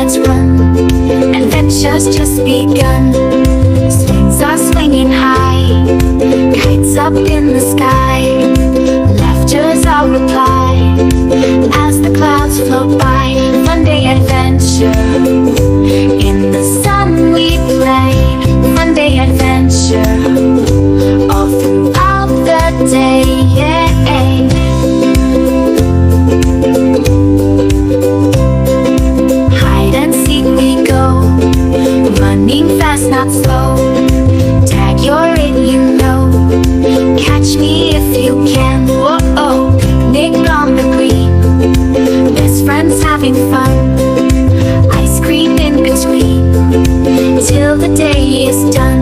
let's run. Adventure's just begun. Swings are swinging high, kites up in the sky. Laughter's our reply as the clouds float by. Fun day adventure, in the sun we play. Fun day adventure, all throughout the day. Hide and seek we go, running fast not slow. Tag you're in, you know, catch me if you can. Whoa, picnic on the green, best friends having fun. Ice cream in between, till the day is done.